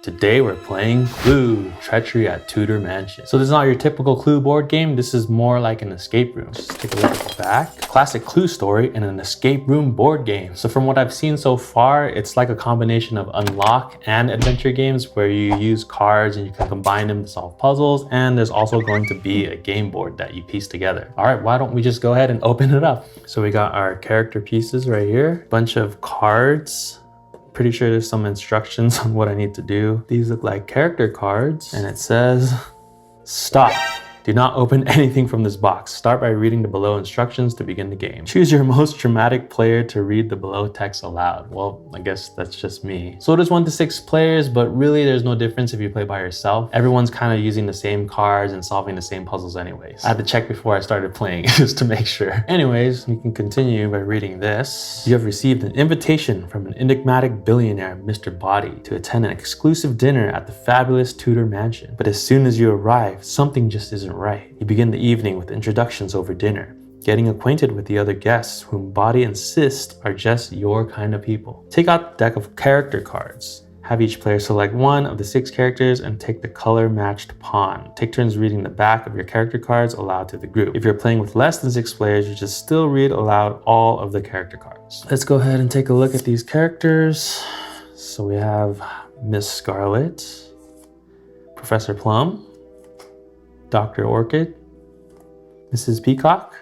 Today we're playing Clue, Treachery at Tudor Mansion. So this is not your typical Clue board game. This is more like an escape room. Just take a look at the back. Classic Clue story in an escape room board game. So from what I've seen so far, it's like a combination of unlock and adventure games where you use cards and you can combine them to solve puzzles. And there's also going to be a game board that you piece together. All right, why don't we just go ahead and open it up? So we got our character pieces right here, bunch of cards. Pretty sure there's some instructions on what I need to do. These look like character cards and it says, stop. Do not open anything from this box. Start by reading the below instructions to begin the game. Choose your most dramatic player to read the below text aloud. Well, I guess that's just me. So there's 1 to 6 players, but really there's no difference if you play by yourself. Everyone's kind of using the same cards and solving the same puzzles anyways. I had to check before I started playing just to make sure. Anyways, you can continue by reading this. You have received an invitation from an enigmatic billionaire, Mr. Body, to attend an exclusive dinner at the fabulous Tudor Mansion. But as soon as you arrive, something just isn't right. You begin the evening with introductions over dinner, getting acquainted with the other guests whom Body insists are just your kind of people. Take out the deck of character cards. Have each player select 1 of the 6 characters and take the color-matched pawn. Take turns reading the back of your character cards aloud to the group. If you're playing with less than 6 players, you just still read aloud all of the character cards. Let's go ahead and take a look at these characters. So we have Miss Scarlet, Professor Plum, Dr. Orchid, Mrs. Peacock,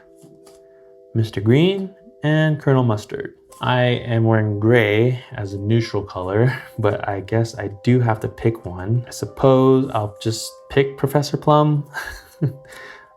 Mr. Green, and Colonel Mustard. I am wearing gray as a neutral color, but I guess I do have to pick one. I suppose I'll just pick Professor Plum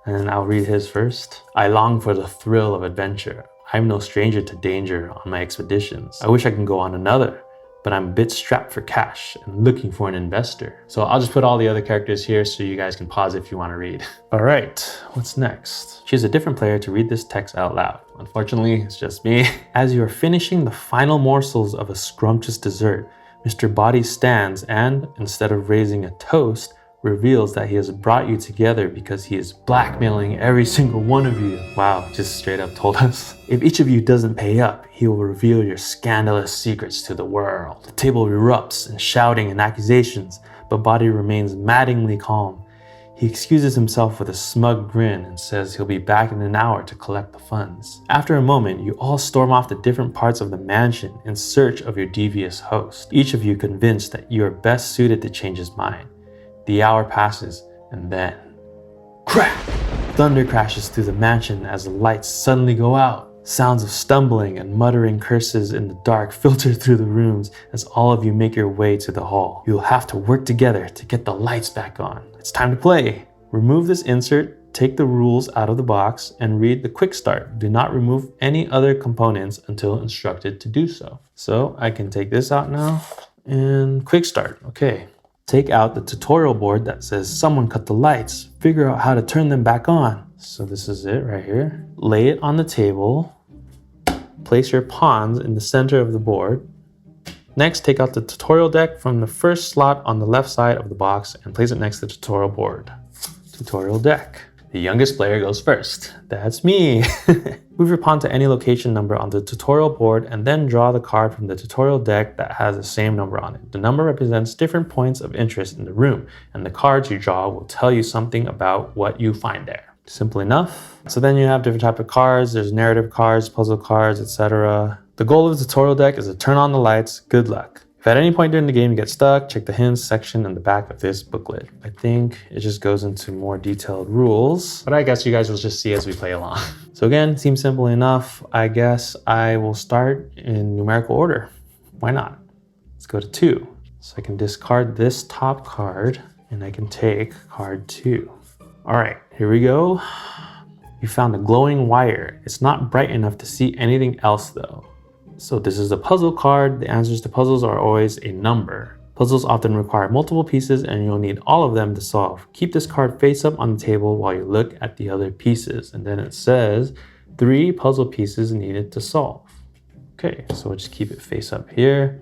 and I'll read his first. I long for the thrill of adventure. I'm no stranger to danger on my expeditions. I wish I could go on another, but I'm a bit strapped for cash and looking for an investor. So I'll just put all the other characters here so you guys can pause if you want to read. All right, what's next? Choose a different player to read this text out loud. Unfortunately, it's just me. As you are finishing the final morsels of a scrumptious dessert, Mr. Body stands and, instead of raising a toast, reveals that he has brought you together because he is blackmailing every single one of you. Wow, just straight up told us. If each of you doesn't pay up, he will reveal your scandalous secrets to the world. The table erupts in shouting and accusations, but Body remains maddeningly calm. He excuses himself with a smug grin and says he'll be back in an hour to collect the funds. After a moment, you all storm off to different parts of the mansion in search of your devious host, each of you convinced that you are best suited to change his mind. The hour passes, and then, crack! Thunder crashes through the mansion as the lights suddenly go out. Sounds of stumbling and muttering curses in the dark filter through the rooms as all of you make your way to the hall. You'll have to work together to get the lights back on. It's time to play. Remove this insert, take the rules out of the box, and read the quick start. Do not remove any other components until instructed to do so. So I can take this out now and quick start. Okay. Take out the tutorial board that says someone cut the lights. Figure out how to turn them back on. So this is it right here. Lay it on the table. Place your pawns in the center of the board. Next, take out the tutorial deck from the first slot on the left side of the box and place it next to the tutorial board. Tutorial deck. The youngest player goes first. That's me. Move your pawn to any location number on the tutorial board and then draw the card from the tutorial deck that has the same number on it. The number represents different points of interest in the room, and the cards you draw will tell you something about what you find there. Simple enough. So then you have different types of cards. There's narrative cards, puzzle cards, etc. The goal of the tutorial deck is to turn on the lights. Good luck. If at any point during the game you get stuck, check the hints section in the back of this booklet. I think it just goes into more detailed rules, but I guess you guys will just see as we play along. So again, seems simple enough. I guess I will start in numerical order. Why not? Let's go to 2. So I can discard this top card and I can take card 2. All right, here we go. You found a glowing wire. It's not bright enough to see anything else though. So this is a puzzle card. The answers to puzzles are always a number. Puzzles often require multiple pieces and you'll need all of them to solve. Keep this card face up on the table while you look at the other pieces. And then it says 3 puzzle pieces needed to solve. Okay, so we'll just keep it face up here.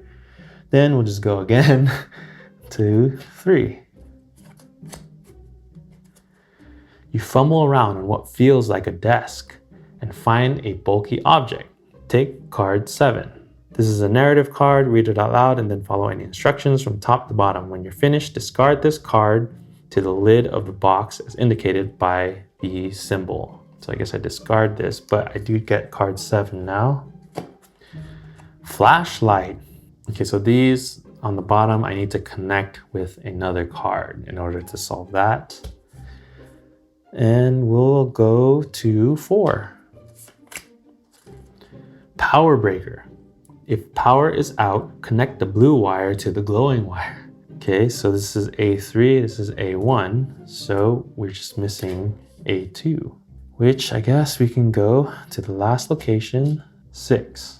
Then we'll just go again. 2, 3. You fumble around on what feels like a desk and find a bulky object. Take card 7. This is a narrative card. Read it out loud and then follow any instructions from top to bottom. When you're finished, discard this card to the lid of the box as indicated by the symbol. So I guess I discard this, but I do get card 7 now. Flashlight. Okay, so these on the bottom, I need to connect with another card in order to solve that. And we'll go to 4. Power breaker. If power is out, connect the blue wire to the glowing wire. Okay, so this is A3, this is A1, so we're just missing A2, which I guess we can go to the last location, 6.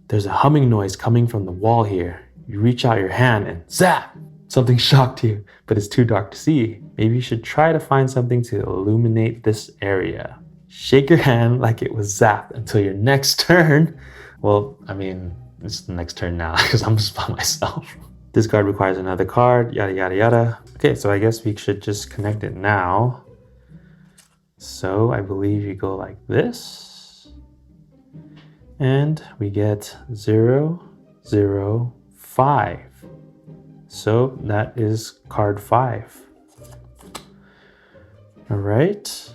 There's a humming noise coming from the wall here. You reach out your hand and zap! Something shocked you, but it's too dark to see. Maybe you should try to find something to illuminate this area. Shake your hand like it was zapped until your next turn. Well, I mean, it's the next turn now because I'm just by myself. This card requires another card, yada, yada, yada. Okay, so I guess we should just connect it now. So I believe you go like this. And we get 0, 0, 5. So that is card 5. All right,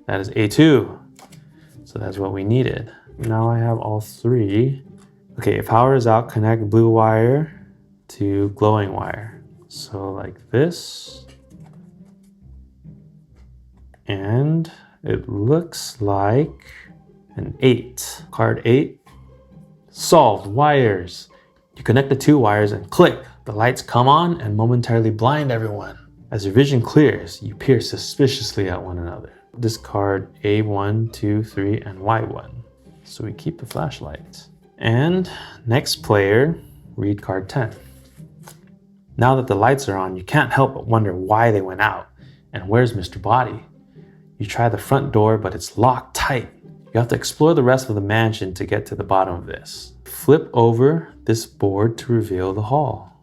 that is A2. So that's what we needed. Now I have all 3. Okay, if power is out, connect blue wire to glowing wire. So like this. And it looks like an 8. Card 8. Solved. Wires. You connect the 2 wires and click. The lights come on and momentarily blind everyone. As your vision clears, you peer suspiciously at one another. Discard A1, 2, 3, and Y1. So we keep the flashlight. And next player, read card 10. Now that the lights are on, you can't help but wonder why they went out. And where's Mr. Body? You try the front door, but it's locked tight. You have to explore the rest of the mansion to get to the bottom of this. Flip over this board to reveal the hall.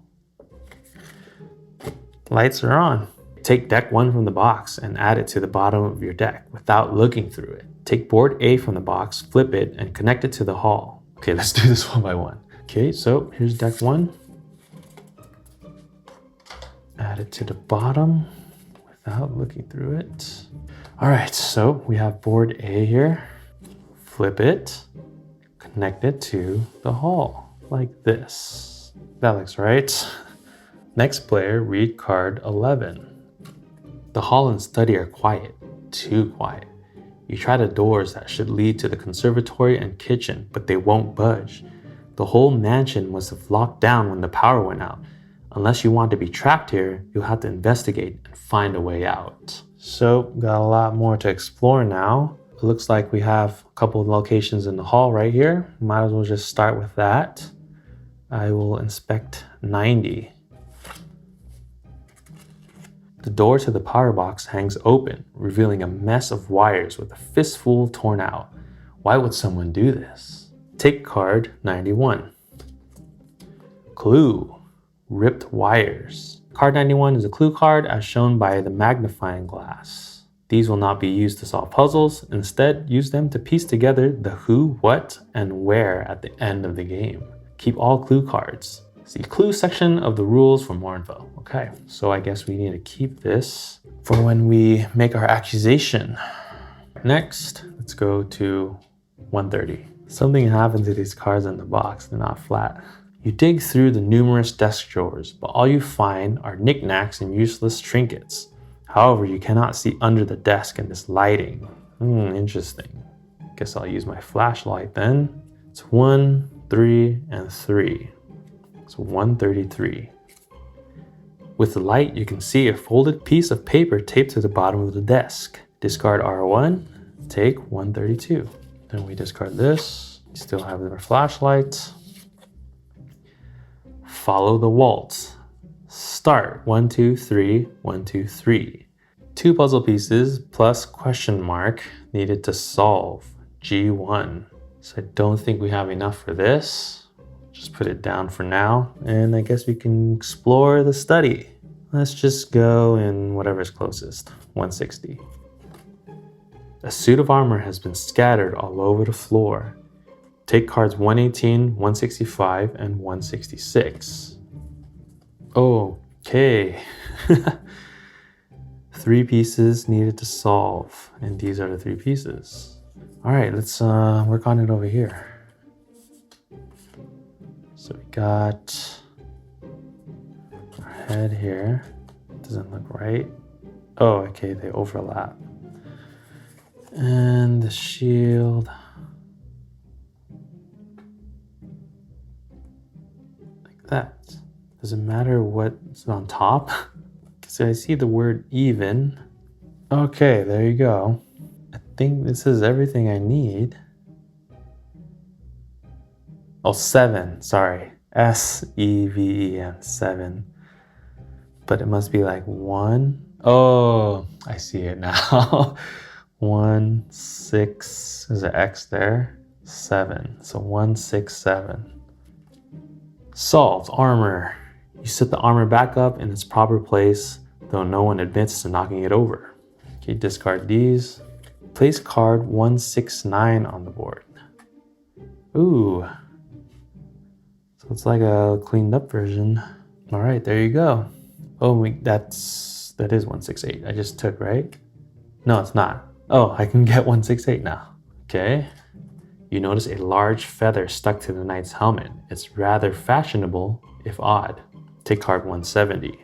Lights are on. Take deck 1 from the box and add it to the bottom of your deck without looking through it. Take board A from the box, flip it, and connect it to the hall. Okay, let's do this one by one. Okay, so here's deck 1. Add it to the bottom without looking through it. All right, so we have board A here. Flip it, connect it to the hall like this. That looks right. Next player, read card 11. The hall and study are quiet, too quiet. You try the doors that should lead to the conservatory and kitchen, but they won't budge. The whole mansion must have locked down when the power went out. Unless you want to be trapped here, you'll have to investigate and find a way out. So, got a lot more to explore now. It looks like we have a couple of locations in the hall right here. Might as well just start with that. I will inspect 90. The door to the power box hangs open, revealing a mess of wires with a fistful torn out. Why would someone do this? Take card 91. Clue. Ripped wires. Card 91 is a clue card as shown by the magnifying glass. These will not be used to solve puzzles. Instead, use them to piece together the who, what, and where at the end of the game. Keep all clue cards. See clue section of the rules for more info. Okay, so I guess we need to keep this for when we make our accusation. Next, let's go to 130. Something happened to these cards in the box. They're not flat. You dig through the numerous desk drawers, but all you find are knickknacks and useless trinkets. However, you cannot see under the desk in this lighting. Interesting. Guess I'll use my flashlight then. It's 1, 3, and 3. So 133. With the light, you can see a folded piece of paper taped to the bottom of the desk. Discard R1, take 132. Then we discard this. We still have our flashlight. Follow the waltz. Start 1, 2, 3, 1, 2, 3. 2 puzzle pieces plus question mark needed to solve. G1. So I don't think we have enough for this. Just put it down for now, and I guess we can explore the study. Let's just go in whatever's closest, 160. A suit of armor has been scattered all over the floor. Take cards 118, 165, and 166. Okay. 3 pieces needed to solve, and these are the 3 pieces. All right, let's work on it over here. So we got our head here. Doesn't look right. Oh, okay, they overlap. And the shield. Like that. Does it matter what's on top? So I see the word even. Okay, there you go. I think this is everything I need. Oh, 7, sorry. S-E-V-E-N, 7. But it must be like 1. Oh, I see it now. 1, 6, there's an X there. 7, so 1, 6, 7. Solved, armor. You set the armor back up in its proper place, though no one admits to knocking it over. Okay, discard these. Place card 169 on the board. Ooh. So it's like a cleaned up version. All right, there you go. Oh, that is 168. I just took, right? No, it's not. Oh, I can get 168 now. Okay. You notice a large feather stuck to the knight's helmet. It's rather fashionable, if odd. Take card 170.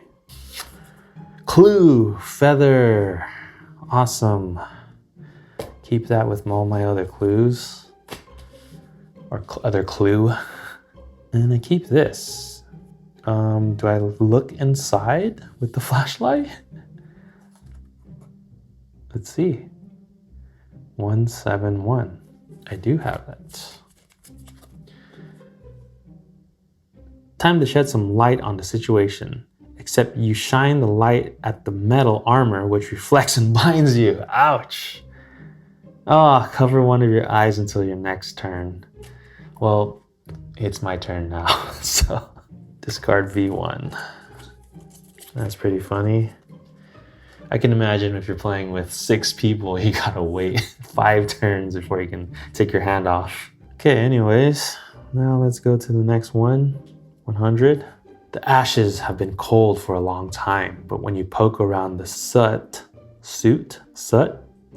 Clue, feather. Awesome. Keep that with all my other clues. Or other clue. And I keep this. Do I look inside with the flashlight? Let's see. 171. I do have that. Time to shed some light on the situation. Except you shine the light at the metal armor, which reflects and blinds you. Ouch. Oh, cover one of your eyes until your next turn. Well, it's my turn now, so discard V1. That's pretty funny. I can imagine if you're playing with 6 people, you gotta wait 5 turns before you can take your hand off. Okay, anyways, now let's go to the next one, 100. The ashes have been cold for a long time, but when you poke around the soot,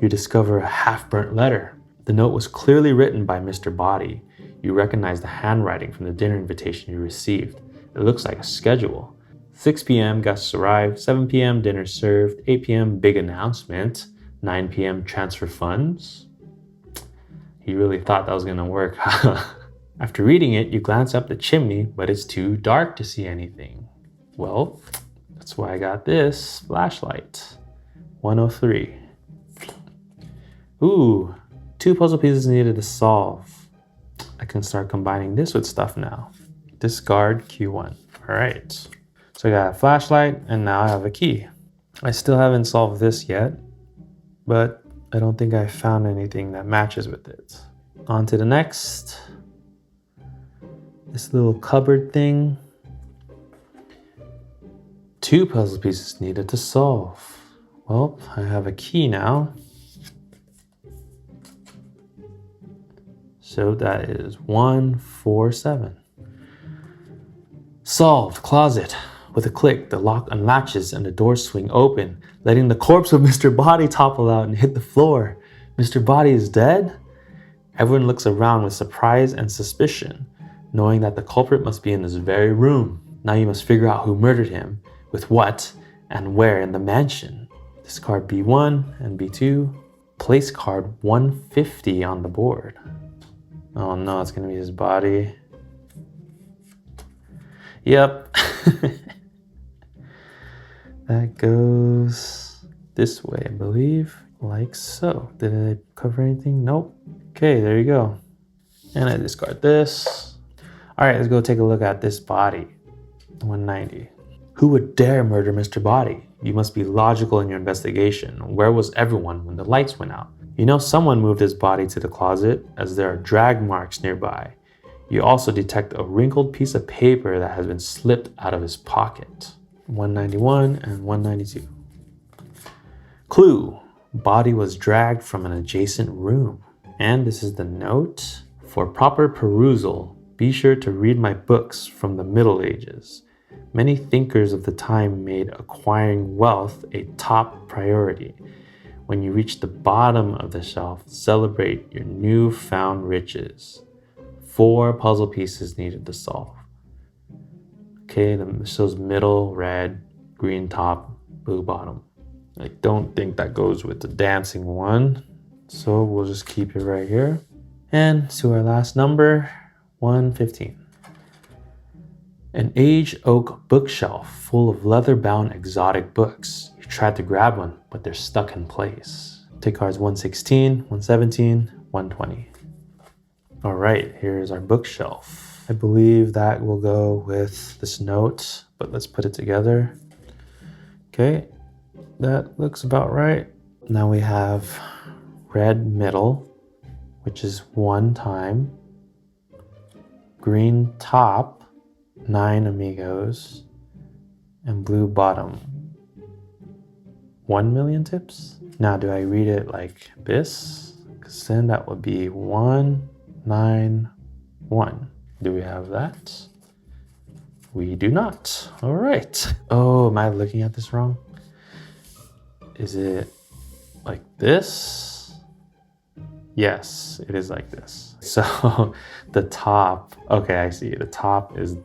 you discover a half-burnt letter. The note was clearly written by Mr. Body. You recognize the handwriting from the dinner invitation you received. It looks like a schedule. 6 p.m. guests arrived, 7 p.m. dinner served, 8 p.m. big announcement, 9 p.m. transfer funds. He really thought that was gonna work. After reading it, you glance up the chimney, but it's too dark to see anything. Well, that's why I got this flashlight. 103. Ooh, 2 puzzle pieces needed to solve. I can start combining this with stuff now. Discard Q1. All right. So I got a flashlight and now I have a key. I still haven't solved this yet, but I don't think I found anything that matches with it. On to the next. This little cupboard thing. 2 puzzle pieces needed to solve. Well, I have a key now. So that is 147. Solved, closet. With a click, the lock unlatches and the doors swing open, letting the corpse of Mr. Body topple out and hit the floor. Mr. Body is dead? Everyone looks around with surprise and suspicion, knowing that the culprit must be in this very room. Now you must figure out who murdered him, with what, and where in the mansion. Discard B1 and B2. Place card 150 on the board. Oh no, it's gonna be his body. Yep. That goes this way, I believe, like so. Did I cover anything? Nope. Okay, there you go. And I discard this. All right, let's go take a look at this body. 190. Who would dare murder Mr. Body? You must be logical in your investigation. Where was everyone when the lights went out? You know someone moved his body to the closet, as there are drag marks nearby. You also detect a wrinkled piece of paper that has been slipped out of his pocket. 191 and 192. Clue. Body was dragged from an adjacent room. And this is the note. For proper perusal, be sure to read my books from the Middle Ages. Many thinkers of the time made acquiring wealth a top priority. When you reach the bottom of the shelf, celebrate your newfound riches. 4 puzzle pieces needed to solve. Okay, this shows middle, red, green top, blue bottom. I don't think that goes with the dancing one, so we'll just keep it right here. And to our last number, 115. An aged oak bookshelf full of leather-bound exotic books. You tried to grab one, but they're stuck in place. Take cards 116, 117, 120. All right, here's our bookshelf. I believe that will go with this note, but let's put it together. Okay, that looks about right. Now we have red middle, which is 1 time. Green top, 9 amigos, and blue bottom, 1 million tips. Now, do I read it like this? Because then that would be 191. Do we have that? We do not. All right. Oh, am I looking at this wrong? Is it like this? Yes, it is like this. So the top, okay, I see. The top is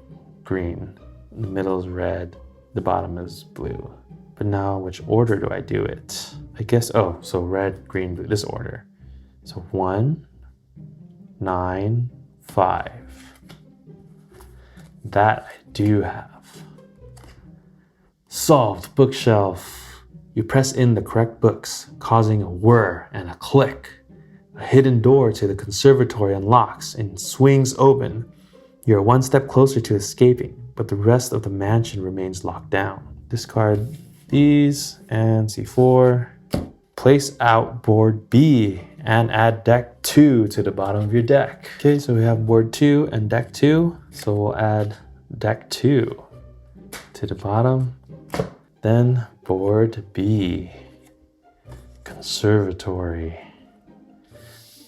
green, the middle is red, the bottom is blue. But now which order do I do it? I guess, oh, so red, green, blue, this order. So 1, 9, 5. That I do have. Solved bookshelf. You press in the correct books, causing a whir and a click. A hidden door to the conservatory unlocks and swings open. You're 1 step closer to escaping, but the rest of the mansion remains locked down. Discard these and C4. Place out board B and add deck 2 to the bottom of your deck. Okay, so we have board 2 and deck 2. So we'll add deck 2 to the bottom. Then board B, conservatory.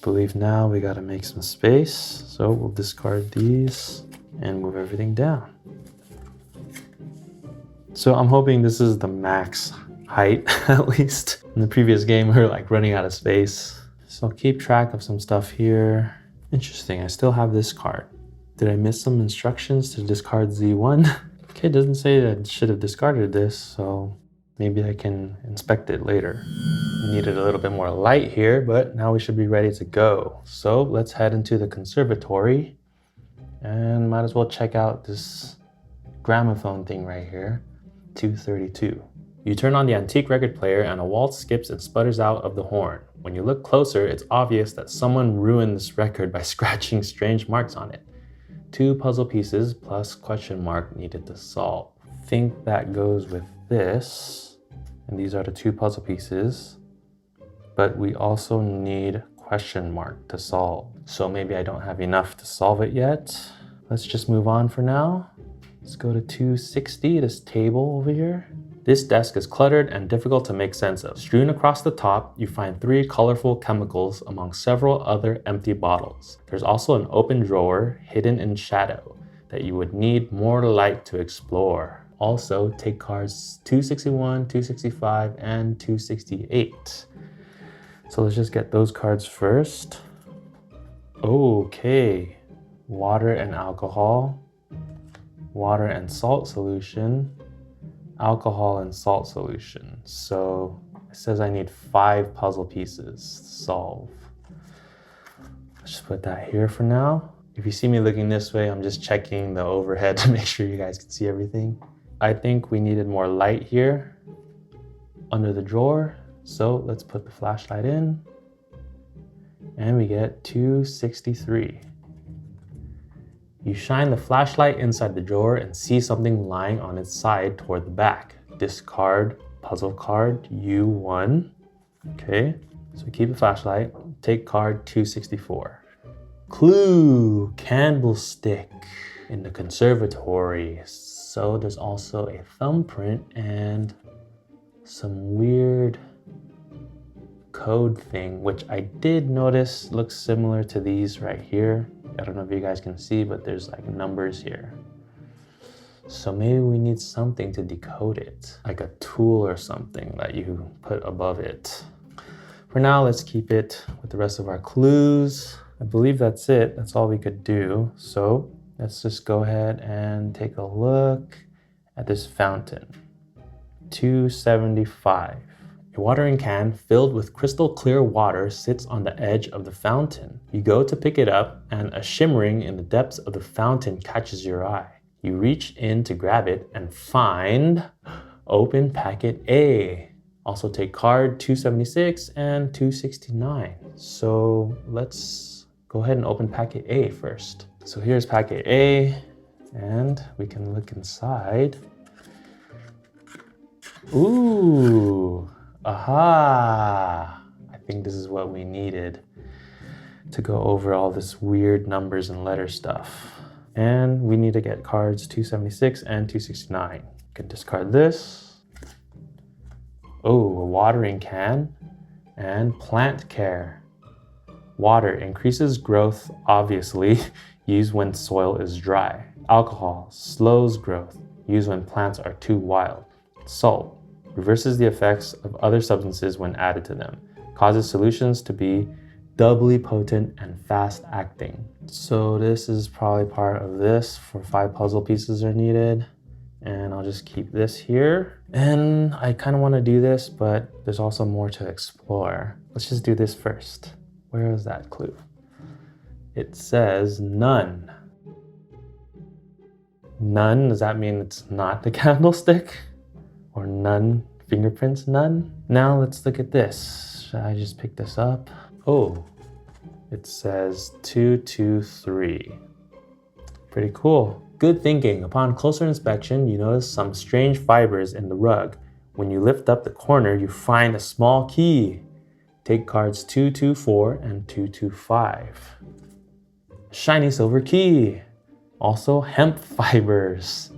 Believe now we gotta make some space, so we'll discard these and move everything down. So I'm hoping this is the max height, at least. In the previous game, we were like running out of space. So I'll keep track of some stuff here. Interesting, I still have this card. Did I miss some instructions to discard Z1? Okay, it doesn't say that I should have discarded this, so maybe I can inspect it later. We needed a little bit more light here, but now we should be ready to go. So let's head into the conservatory and might as well check out this gramophone thing right here, 232. You turn on the antique record player and a waltz skips and sputters out of the horn. When you look closer, it's obvious that someone ruined this record by scratching strange marks on it. 2 puzzle pieces plus question mark needed to solve. I think that goes with this. And these are the 2 puzzle pieces. But we also need question mark to solve. So maybe I don't have enough to solve it yet. Let's just move on for now. Let's go to 260, this table over here. This desk is cluttered and difficult to make sense of. Strewn across the top, you find 3 colorful chemicals among several other empty bottles. There's also an open drawer hidden in shadow that you would need more light to explore. Also, take cards 261, 265, and 268. So let's just get those cards first. Okay, water and alcohol, water and salt solution, alcohol and salt solution. So it says I need 5 puzzle pieces to solve. Let's just put that here for now. If you see me looking this way, I'm just checking the overhead to make sure you guys can see everything. I think we needed more light here under the drawer. So let's put the flashlight in and we get 263. You shine the flashlight inside the drawer and see something lying on its side toward the back. Discard puzzle card U1. Okay, so keep the flashlight. Take card 264. Clue, candlestick in the conservatory. So there's also a thumbprint and some weird code thing, which I did notice looks similar to these right here. I don't know if you guys can see, but there's like numbers here. So maybe we need something to decode it, like a tool or something that you put above it. For now, let's keep it with the rest of our clues. I believe that's it. That's all we could do. So let's just go ahead and take a look at this fountain. 275. A watering can filled with crystal clear water sits on the edge of the fountain. You go to pick it up, and a shimmering in the depths of the fountain catches your eye. You reach in to grab it and find open packet A. Also take card 276 and 269. So let's go ahead and open packet A first. So here's packet A, and we can look inside. Ooh, aha! I think this is what we needed to go over all this weird numbers and letter stuff. And we need to get cards 276 and 269. You can discard this. Oh, a watering can and plant care. Water increases growth, obviously, used when soil is dry. Alcohol slows growth, used when plants are too wild. Salt reverses the effects of other substances when added to them, causes solutions to be doubly potent and fast acting. So this is probably part of this. For 5 puzzle pieces are needed. And I'll just keep this here. And I kind of want to do this, but there's also more to explore. Let's just do this first. Where is that clue? It says none. None, does that mean it's not the candlestick? Or none, fingerprints, none? Now let's look at this. Should I just pick this up? Oh, it says 223. Pretty cool. Good thinking. Upon closer inspection, you notice some strange fibers in the rug. When you lift up the corner, you find a small key. Take cards 224 and 225. Shiny silver key. Also hemp fibers.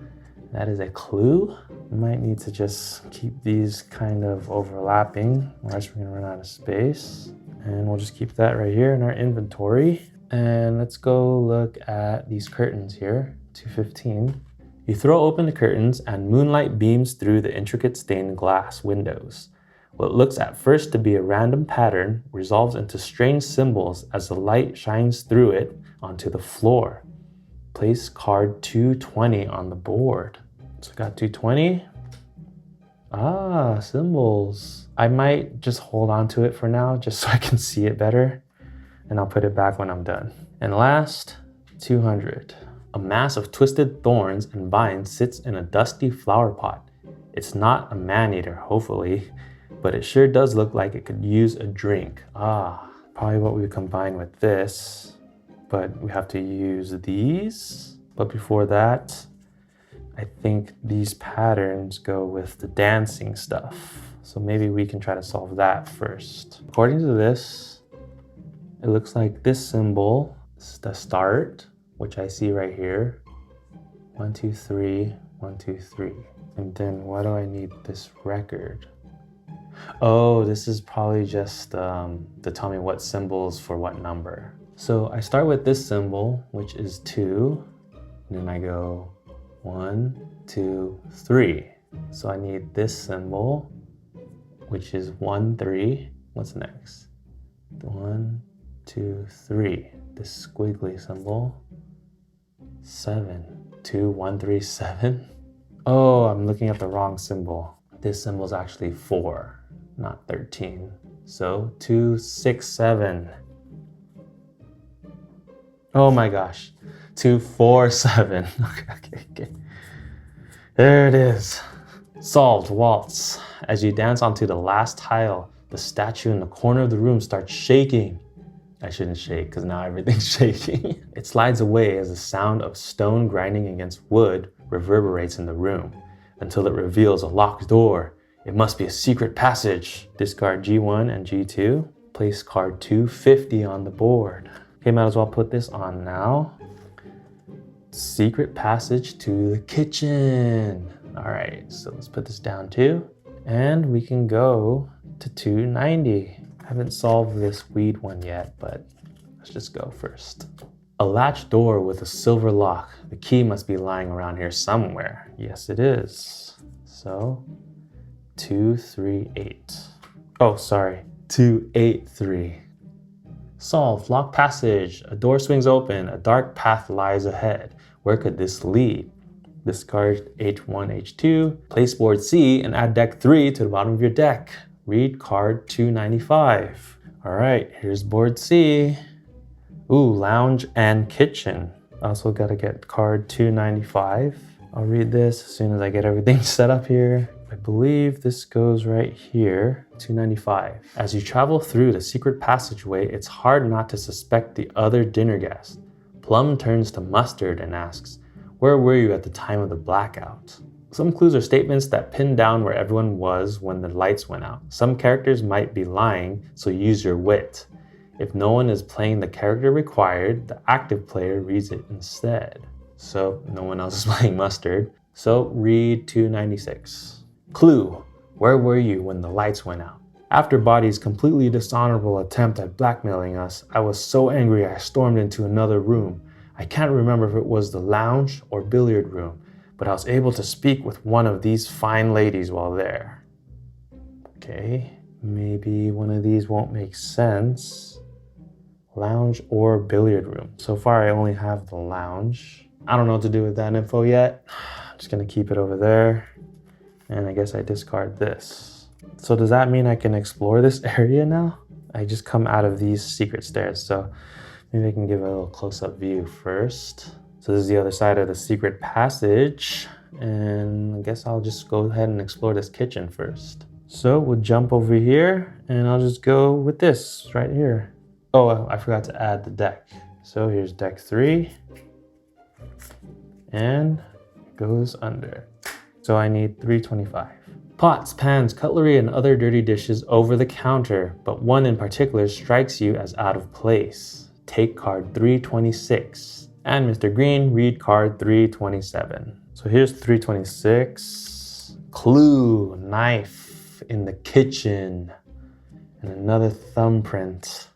That is a clue. We might need to just keep these kind of overlapping, or else we're gonna run out of space. And we'll just keep that right here in our inventory. And let's go look at these curtains here, 215. You throw open the curtains and moonlight beams through the intricate stained glass windows. What looks at first to be a random pattern resolves into strange symbols as the light shines through it onto the floor. Place card 220 on the board. So I got 220. Ah, symbols. I might just hold on to it for now just so I can see it better. And I'll put it back when I'm done. And last, 200. A mass of twisted thorns and vines sits in a dusty flower pot. It's not a man-eater, hopefully, but it sure does look like it could use a drink. Ah, probably what we combine with this, but we have to use these. But before that, I think these patterns go with the dancing stuff. So maybe we can try to solve that first. According to this, it looks like this symbol is the start, which I see right here. 1, 2, 3, 1, 2, 3. And then why do I need this record? Oh, this is probably just to tell me what symbols for what number. So I start with this symbol, which is 2, and then I go 1, 2, 3. So I need this symbol, which is 1, 3. What's next? 1, 2, 3. This squiggly symbol. 7. 2, 1, 3, 7. Oh, I'm looking at the wrong symbol. This symbol is actually 4, not 13. So 2, 6, 7. Oh my gosh. 2, 4, 7. Okay. There it is. Solved, waltz. As you dance onto the last tile, the statue in the corner of the room starts shaking. I shouldn't shake because now everything's shaking. It slides away as the sound of stone grinding against wood reverberates in the room until it reveals a locked door. It must be a secret passage. Discard G1 and G2. Place card 250 on the board. Okay, might as well put this on now. Secret passage to the kitchen. All right, so let's put this down too. And we can go to 290. Haven't solved this weed one yet, but let's just go first. A latch door with a silver lock. The key must be lying around here somewhere. Yes, it is. So, 238. Oh, sorry, 283. Solved. Lock passage. A door swings open. A dark path lies ahead. Where could this lead? Discard H1, H2. Place board C and add deck 3 to the bottom of your deck. Read card 295. All right, here's board C. Ooh, lounge and kitchen. Also gotta get card 295. I'll read this as soon as I get everything set up here. I believe this goes right here, 295. As you travel through the secret passageway, it's hard not to suspect the other dinner guest. Plum turns to Mustard and asks, "Where were you at the time of the blackout?" Some clues are statements that pin down where everyone was when the lights went out. Some characters might be lying, so use your wit. If no one is playing the character required, the active player reads it instead. So no one else is playing Mustard. So read 296. Clue: where were you when the lights went out? After Body's completely dishonorable attempt at blackmailing us, I was so angry I stormed into another room. I can't remember if it was the lounge or billiard room, but I was able to speak with one of these fine ladies while there. Okay, maybe one of these won't make sense. Lounge or billiard room. So far I only have the lounge. I don't know what to do with that info yet. I'm just gonna keep it over there. And I guess I discard this. So does that mean I can explore this area now? I just come out of these secret stairs, so maybe I can give a little close-up view first. So this is the other side of the secret passage, and I guess I'll just go ahead and explore this kitchen first. So we'll jump over here, and I'll just go with this right here. Oh, I forgot to add the deck. So here's deck 3, and it goes under. So I need 325. Pots, pans, cutlery, and other dirty dishes over the counter, but one in particular strikes you as out of place. Take card 326. And Mr. Green, read card 327. So here's 326. Clue: knife in the kitchen. And another thumbprint.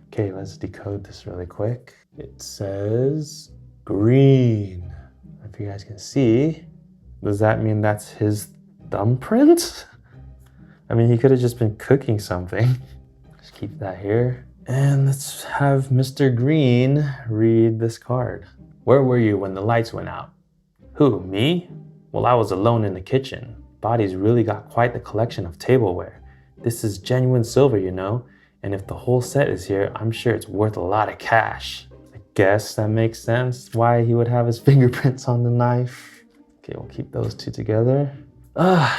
Okay, let's decode this really quick. It says green. If you guys can see, does that mean that's his thumbprint? I mean, he could have just been cooking something. Just keep that here. And let's have Mr. Green read this card. Where were you when the lights went out? Who, me? Well, I was alone in the kitchen. Body's really got quite the collection of tableware. This is genuine silver, you know, and if the whole set is here, I'm sure it's worth a lot of cash. I guess that makes sense why he would have his fingerprints on the knife. Okay, we'll keep those two together.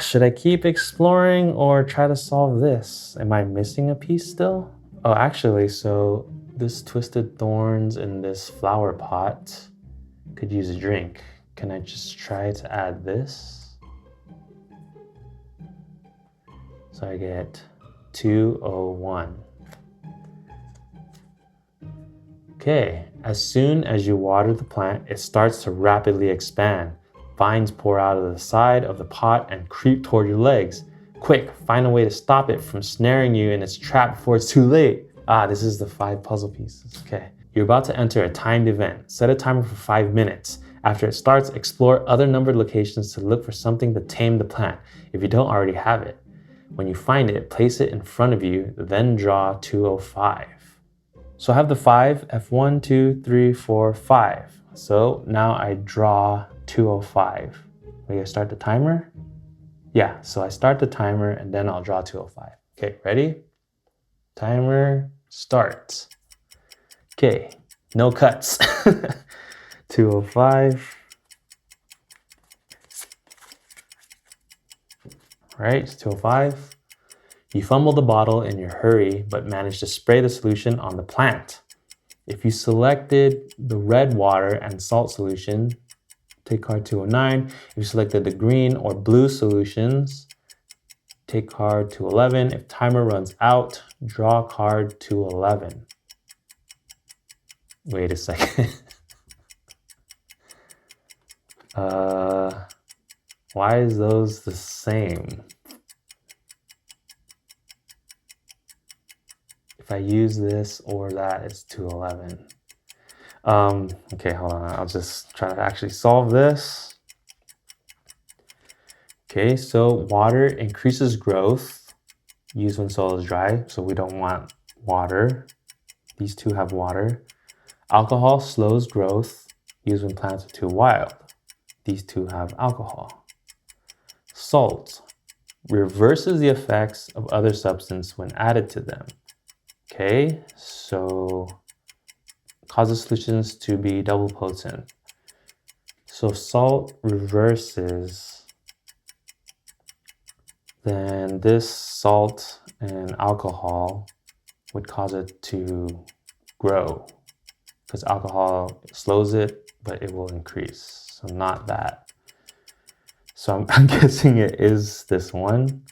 Should I keep exploring or try to solve this? Am I missing a piece still? Oh, actually, so this twisted thorns in this flower pot could use a drink. Can I just try to add this? So I get 201. Okay, as soon as you water the plant, it starts to rapidly expand. Vines pour out of the side of the pot and creep toward your legs. Quick, find a way to stop it from snaring you in its trap before it's too late. This is the 5 puzzle pieces. Okay. You're about to enter a timed event. Set a timer for 5 minutes. After it starts, explore other numbered locations to look for something to tame the plant, if you don't already have it. When you find it, place it in front of you, then draw 205. So I have the 5, F1, 2, 3, 4, 5. So now I draw 205. We gonna start the timer? Yeah, so I start the timer and then I'll draw 205. Okay, ready? Timer, start. Okay, no cuts. 205. All right, it's 205. You fumble the bottle in your hurry, but manage to spray the solution on the plant. If you selected the red water and salt solution, take card 209. If you selected the green or blue solutions, take card 211. If timer runs out, draw card 211. Wait a second. Why is those the same? If I use this or that, it's 211. Okay, hold on. I'll just try to actually solve this. Okay, so water increases growth, used when soil is dry, so we don't want water. These two have water. Alcohol slows growth, used when plants are too wild. These two have alcohol. Salt reverses the effects of other substance when added to them. Okay, so causes solutions to be double potent. So salt reverses, then this salt and alcohol would cause it to grow, because alcohol slows it, but it will increase. So not that. So I'm guessing it is this one.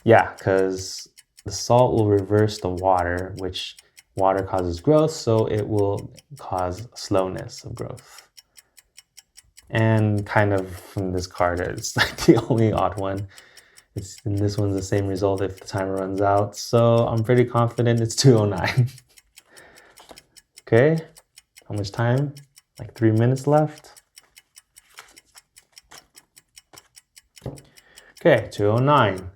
Yeah, because the salt will reverse the water, which water causes growth, so it will cause slowness of growth. And kind of from this card, it's like the only odd one. And this one's the same result if the timer runs out. So I'm pretty confident it's 209. Okay, how much time? Like 3 minutes left. Okay, 209.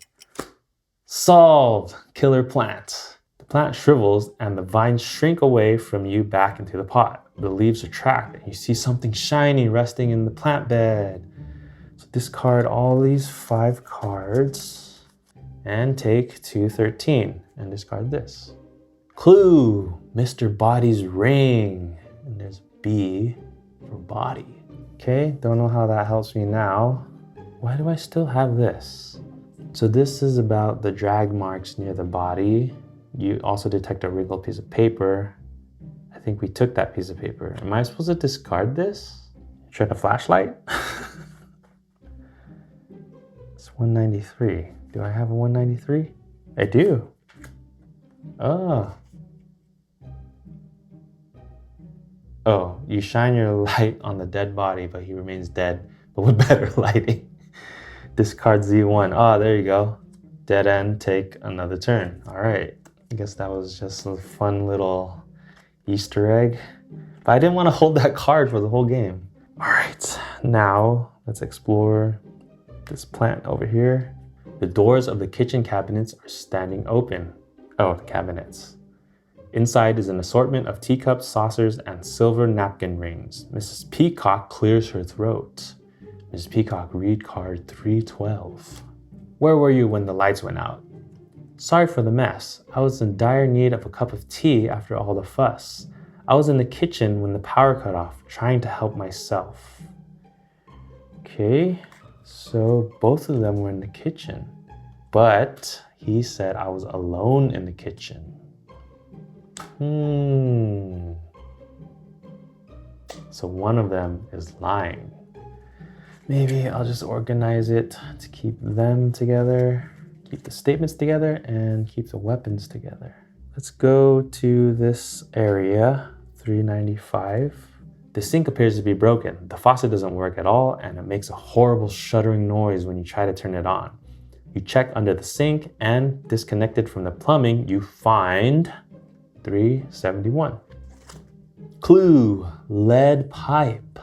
Solved. Killer plant. The plant shrivels and the vines shrink away from you back into the pot. The leaves retract and you see something shiny resting in the plant bed. So discard all these 5 cards and take 213 and discard this. Clue, Mr. Body's ring. And there's B for body. Okay, don't know how that helps me now. Why do I still have this? So this is about the drag marks near the body. You also detect a wrinkled piece of paper. I think we took that piece of paper. Am I supposed to discard this? Try a flashlight? It's 193. Do I have a 193? I do. Oh. Oh, you shine your light on the dead body, but he remains dead, but with better lighting. Discard Z1. Oh, there you go. Dead end, take another turn. All right. I guess that was just a fun little Easter egg. But I didn't want to hold that card for the whole game. All right, now let's explore this plant over here. The doors of the kitchen cabinets are standing open. Oh, the cabinets. Inside is an assortment of teacups, saucers, and silver napkin rings. Mrs. Peacock clears her throat. Mrs. Peacock, read card 312. Where were you when the lights went out? Sorry for the mess. I was in dire need of a cup of tea after all the fuss. I was in the kitchen when the power cut off, trying to help myself. Okay, so both of them were in the kitchen, but he said I was alone in the kitchen. So one of them is lying. Maybe I'll just organize it to keep them together, keep the statements together, and keep the weapons together. Let's go to this area, 395. The sink appears to be broken. The faucet doesn't work at all, and it makes a horrible shuddering noise when you try to turn it on. You check under the sink, and disconnected from the plumbing, you find 371. Clue, lead pipe.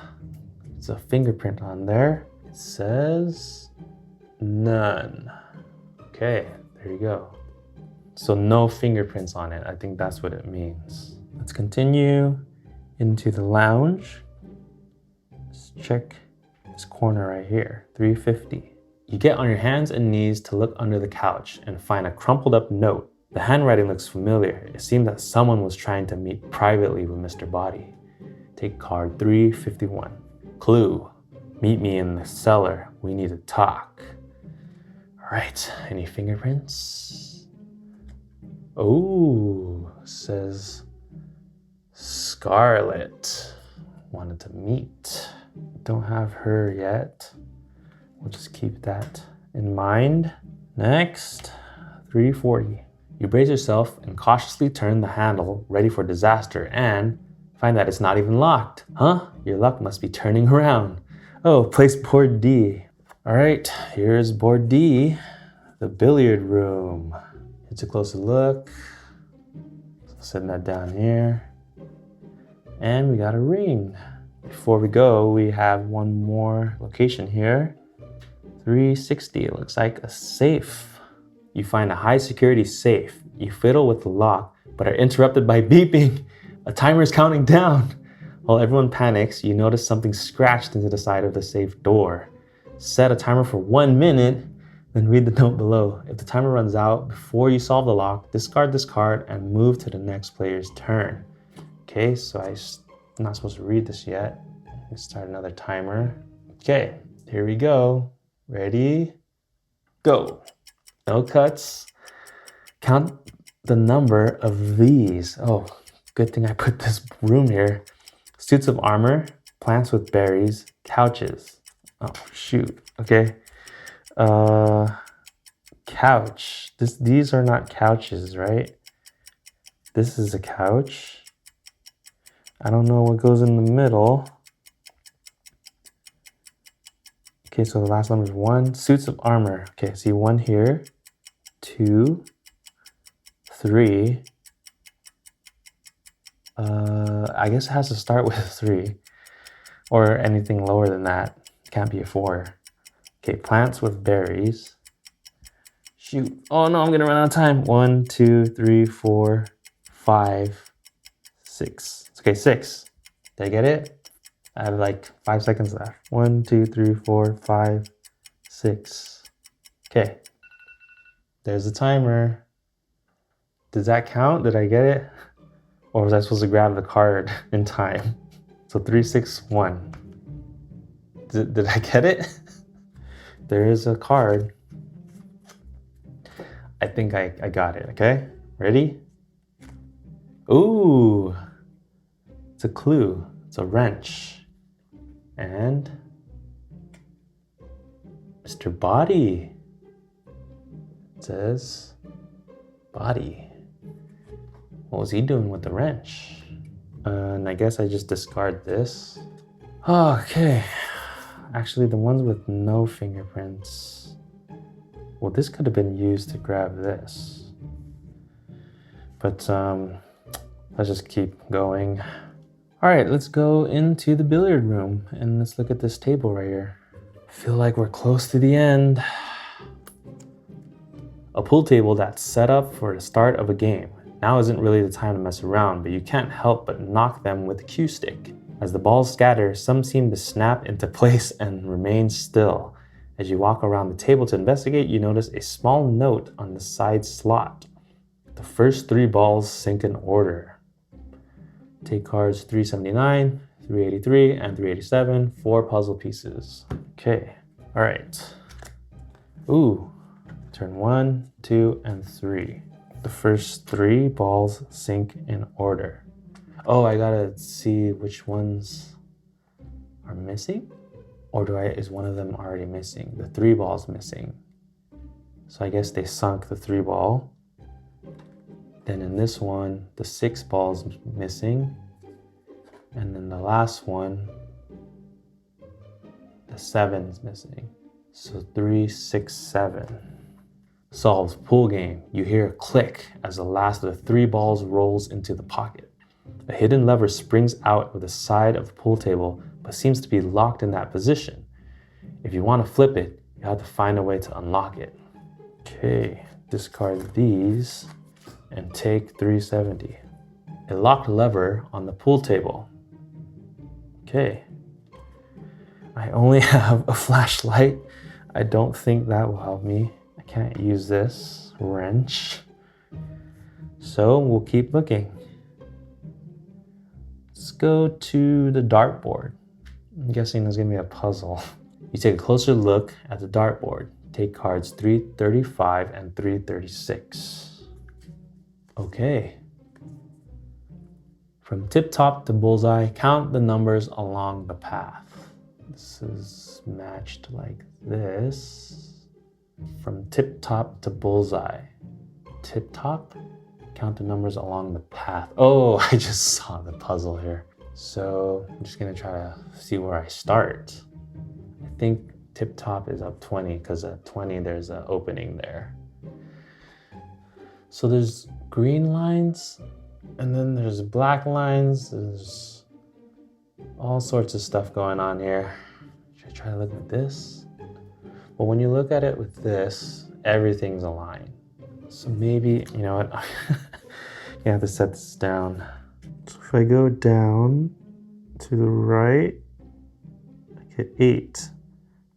There's a fingerprint on there. It says none. Okay, there you go. So no fingerprints on it. I think that's what it means. Let's continue into the lounge. Let's check this corner right here, 350. You get on your hands and knees to look under the couch and find a crumpled up note. The handwriting looks familiar. It seems that someone was trying to meet privately with Mr. Body. Take card 351. Clue, meet me in the cellar. We need to talk. All right, any fingerprints? Oh, says Scarlett wanted to meet. Don't have her yet. We'll just keep that in mind. Next, 340. You brace yourself and cautiously turn the handle, ready for disaster, and find that it's not even locked. Huh? Your luck must be turning around. Oh, place board D. All right, here's board D, the billiard room. It's a closer look. Setting that down here. And we got a ring. Before we go, we have one more location here. 360, it looks like a safe. You find a high security safe. You fiddle with the lock, but are interrupted by beeping. A timer is counting down. While everyone panics, you notice something scratched into the side of the safe door. Set a timer for 1 minute, then read the note below. If the timer runs out before you solve the lock, discard this card and move to the next player's turn. Okay, so I'm not supposed to read this yet. Let's start another timer. Okay, here we go. Ready? Go. No cuts. Count the number of these. Oh, good thing I put this room here. Suits of armor, plants with berries, couches. Oh, shoot. Okay. Couch. These are not couches, right? This is a couch. I don't know what goes in the middle. Okay, so the last number is 1. Suits of armor. Okay, see 1 here, 2, 3. I guess it has to start with 3 or anything lower than that. It can't be a 4. Okay, plants with berries. Shoot. Oh no, I'm gonna run out of time. 1, 2, 3, 4, 5, 6. Okay, 6. Did I get it? I have like 5 seconds left. 1, 2, 3, 4, 5, 6. Okay. There's the timer. Does that count? Did I get it? Or was I supposed to grab the card in time? So 3, 6, 1. Did I get it? There is a card. I think I got it, okay? Ready? Ooh, it's a clue. It's a wrench. And Mr. Body. It says body. What was he doing with the wrench? And I guess I just discard this. Okay. Actually, the ones with no fingerprints. Well, this could have been used to grab this. But let's just keep going. All right, let's go into the billiard room and let's look at this table right here. I feel like we're close to the end. A pool table that's set up for the start of a game. Now isn't really the time to mess around, but you can't help but knock them with a cue stick. As the balls scatter, some seem to snap into place and remain still. As you walk around the table to investigate, you notice a small note on the side slot. The first 3 balls sync in order. Take cards 379, 383, and 387, 4 puzzle pieces. Okay, all right. Ooh, turn 1, 2, and 3. The first 3 balls sync in order. Oh, I gotta see which ones are missing? Or is one of them already missing? The 3 balls missing. So I guess they sunk the 3 ball. Then in this one, the 6 balls missing. And then the last one, the 7's missing. So 3, 6, 7. Solves pool game. You hear a click as the last of the 3 balls rolls into the pocket. A hidden lever springs out of the side of the pool table, but seems to be locked in that position. If you want to flip it, you have to find a way to unlock it. Okay, discard these and take 370. A locked lever on the pool table. Okay. I only have a flashlight. I don't think that will help me. I can't use this wrench. So we'll keep looking. Let's go to the dartboard. I'm guessing there's gonna be a puzzle. You take a closer look at the dartboard. Take cards 335 and 336. Okay. From tip top to bullseye, count the numbers along the path. This is matched like this. From tip top to bullseye. Tip top, count the numbers along the path. Oh, I just saw the puzzle here. So I'm just gonna try to see where I start. I think tip top is up 20 because at 20 there's an opening there. So there's green lines And then there's black lines. There's all sorts of stuff going on here. Should I try to look at this? Well, when you look at it with this, everything's aligned. So maybe, you know what? You have to set this down. So if I go down to the right, I get 8,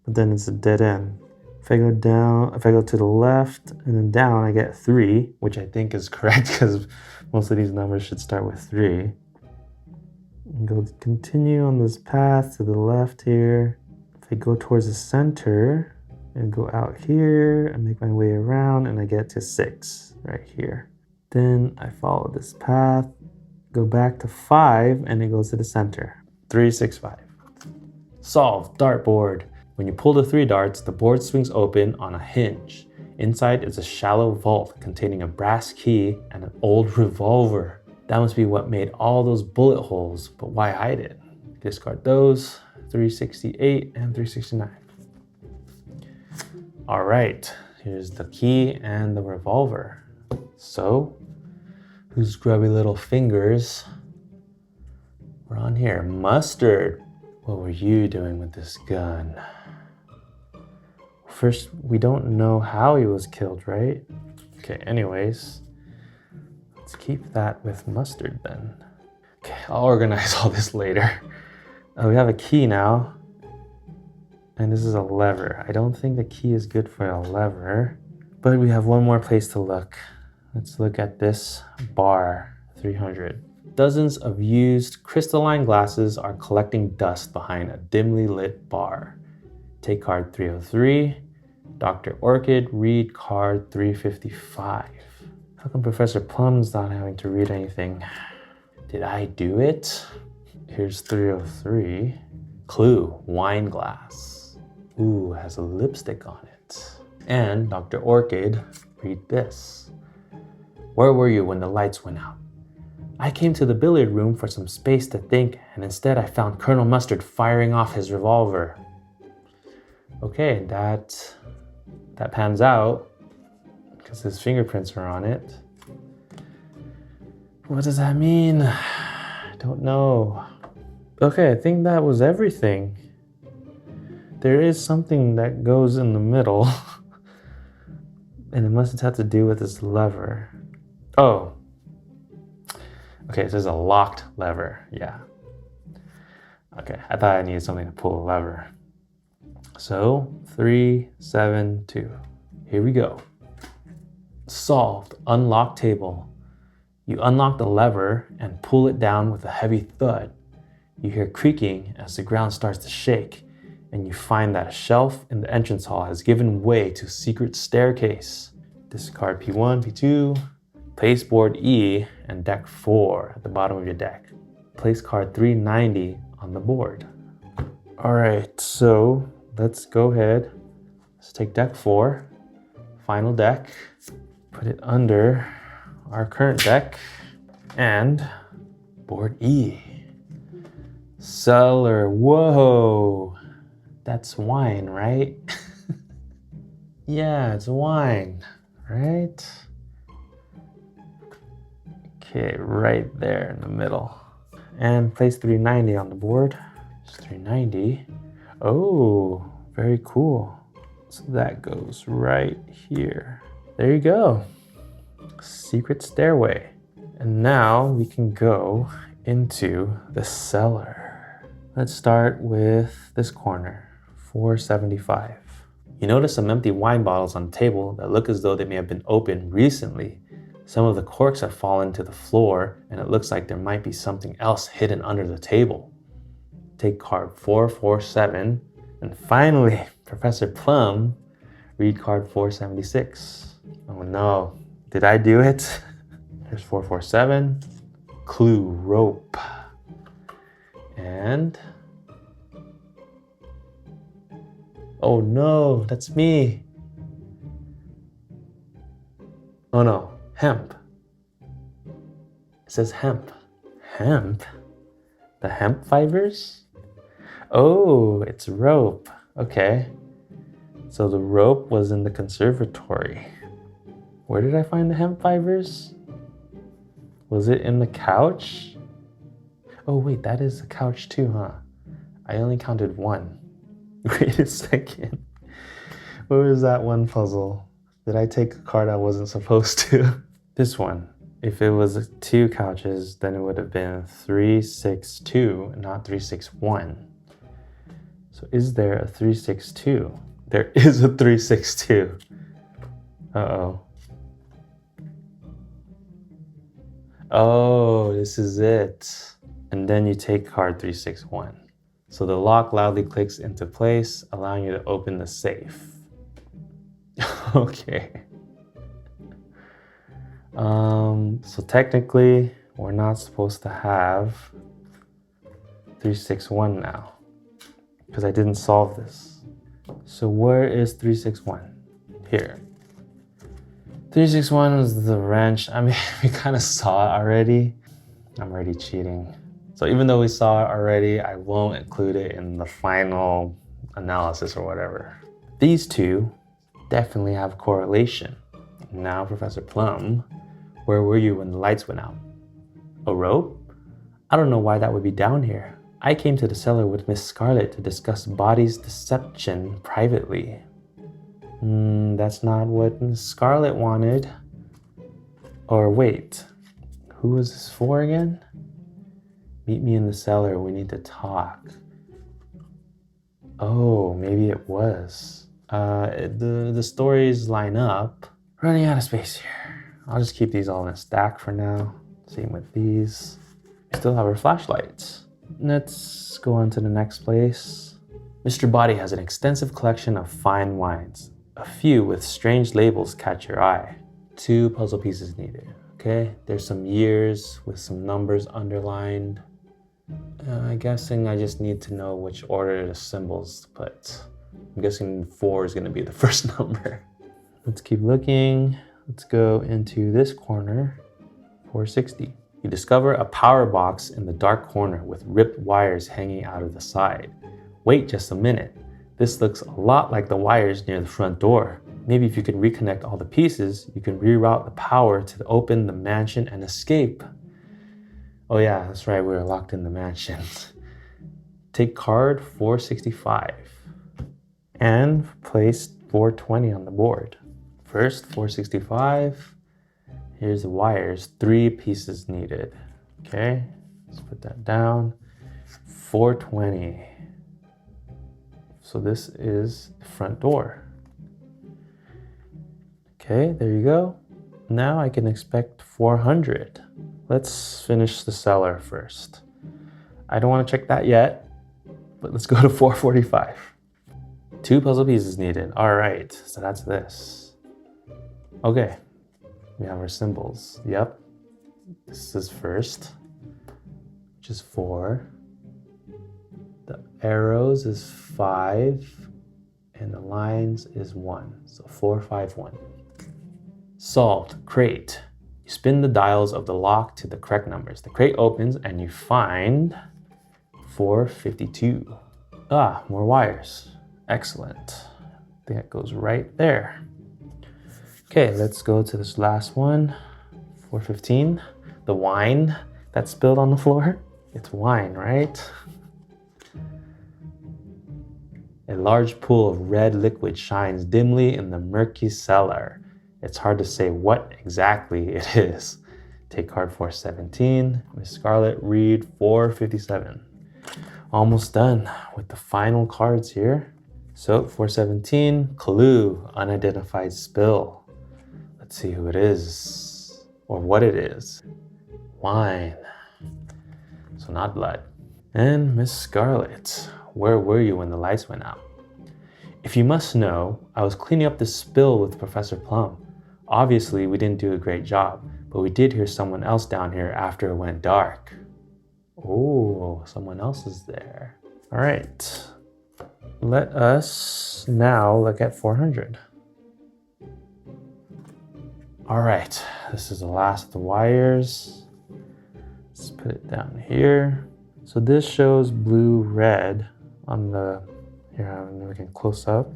but then it's a dead end. If I go to the left and then down, I get 3, which I think is correct because most of these numbers should start with 3. And continue on this path to the left here. If I go towards the center and go out here and make my way around, and I get to 6 right here. Then I follow this path, go back to 5, and it goes to the center. 3, 6, 5. Solve, dartboard. When you pull the 3 darts, the board swings open on a hinge. Inside is a shallow vault containing a brass key and an old revolver. That must be what made all those bullet holes, but why hide it? Discard those, 368 and 369. All right, here's the key and the revolver. So, whose grubby little fingers were on here? Mustard, what were you doing with this gun? First, we don't know how he was killed, right? Okay, anyways, let's keep that with Mustard then. Okay, I'll organize all this later. We have a key now, and this is a lever. I don't think the key is good for a lever, but we have one more place to look. Let's look at this bar, 300. Dozens of used crystalline glasses are collecting dust behind a dimly lit bar. Take card 303. Dr. Orchid, read card 355. How come Professor Plum's not having to read anything? Did I do it? Here's 303. Clue, wine glass. Ooh, has a lipstick on it. And Dr. Orchid, read this. Where were you when the lights went out? I came to the billiard room for some space to think, and instead I found Colonel Mustard firing off his revolver. Okay, that pans out because his fingerprints are on it. What does that mean? I don't know. Okay, I think that was everything. There is something that goes in the middle and it must have to do with this lever. Oh, okay, so there's a locked lever, yeah. Okay, I thought I needed something to pull a lever. So 3, 7, 2. Here we go. Solved. Unlock table. You unlock the lever and pull it down with a heavy thud. You hear creaking as the ground starts to shake, and you find that a shelf in the entrance hall has given way to a secret staircase. Discard P1, P2. Place board E and deck 4 at the bottom of your deck. Place card 390 on the board. All right, so let's go ahead. Let's take deck 4, final deck, put it under our current deck, and board E. Cellar, whoa, that's wine, right? Yeah, it's wine, right? Okay, right there in the middle. And place 390 on the board. Just 390. Oh, very cool. So that goes right here. There you go. Secret stairway. And now we can go into the cellar. Let's start with this corner, 475. You notice some empty wine bottles on the table that look as though they may have been opened recently. Some of the corks have fallen to the floor, and it looks like there might be something else hidden under the table. Take card 447, and finally, Professor Plum, read card 476. Oh no, did I do it? Here's 447, clue, rope. And, oh no, that's me. Oh no. Hemp. It says hemp. Hemp? The hemp fibers? Oh, it's rope. Okay. So the rope was in the conservatory. Where did I find the hemp fibers? Was it in the couch? Oh wait, that is the couch too, huh? I only counted one. Wait a second. Where was that one puzzle? Did I take a card I wasn't supposed to? This one. If it was 2 couches, then it would have been 362, not 361. So is there a 362? There is a 362. Uh-oh. Oh, this is it. And then you take card 361. So the lock loudly clicks into place, allowing you to open the safe. Okay. So technically, we're not supposed to have 361 now, because I didn't solve this. So where is 361? Here. 361 is the wrench. I mean, we kind of saw it already. I'm already cheating. So even though we saw it already, I won't include it in the final analysis or whatever. These two definitely have correlation. Now, Professor Plum, where were you when the lights went out? A rope? I don't know why that would be down here. I came to the cellar with Miss Scarlet to discuss body's deception privately. That's not what Miss Scarlet wanted. Or wait, who was this for again? Meet me in the cellar, we need to talk. Oh, maybe it was. The stories line up. Running out of space here. I'll just keep these all in a stack for now. Same with these. We still have our flashlights. Let's go on to the next place. Mr. Body has an extensive collection of fine wines. A few with strange labels catch your eye. 2 puzzle pieces needed. Okay, there's some years with some numbers underlined. I'm guessing I just need to know which order the symbols to put. I'm guessing 4 is going to be the first number. Let's keep looking. Let's go into this corner, 460. You discover a power box in the dark corner with ripped wires hanging out of the side. Wait just a minute. This looks a lot like the wires near the front door. Maybe if you can reconnect all the pieces, you can reroute the power to open the mansion and escape. Oh yeah, that's right, we were locked in the mansion. Take card 465 and place 420 on the board. First, 465. Here's the wires, 3 pieces needed. Okay, let's put that down. 420. So this is the front door. Okay, there you go. Now I can expect 400. Let's finish the cellar first. I don't want to check that yet, but let's go to 445. 2 puzzle pieces needed. All right, so that's this. Okay, we have our symbols. Yep, this is first, which is 4. The arrows is 5, and the lines is 1. So 451. Solved. Crate. You spin the dials of the lock to the correct numbers. The crate opens and you find 452. Ah, more wires. Excellent. I think it goes right there. Okay, let's go to this last one. 415. The wine that's spilled on the floor. It's wine, right? A large pool of red liquid shines dimly in the murky cellar. It's hard to say what exactly it is. Take card 417. Miss Scarlet, read 457. Almost done with the final cards here. So 417, clue, unidentified spill. Let's see who it is or what it is. Wine. So not blood. And Miss Scarlet, where were you when the lights went out? If you must know, I was cleaning up the spill with Professor Plum. Obviously, we didn't do a great job, but we did hear someone else down here after it went dark. Oh, someone else is there. All right, let us now look at 400. All right, this is the last of the wires. Let's put it down here. So this shows blue, red on the, here I'm looking close up.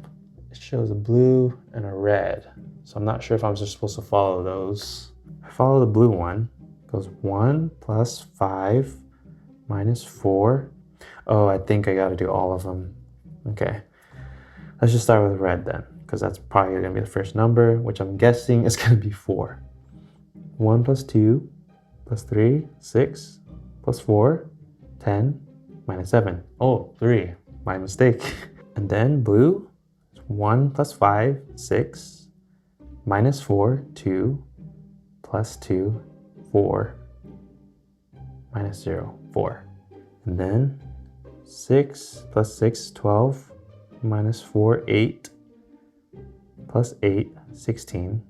It shows a blue and a red. So I'm not sure if I'm just supposed to follow those. I follow the blue one. goes 1 plus 5 minus 4. Oh, I think I got to do all of them. Okay. Let's just start with red then, because that's probably going to be the first number, which I'm guessing is going to be 4. 1 plus 2 plus 3, 6, plus 4, 10, minus 7. Oh, 3. My mistake. And then blue, 1 plus 5, 6, minus 4, 2, plus 2, 4, minus 0, 4. And then 6 plus 6, 12, minus 4, 8, plus 8, 16,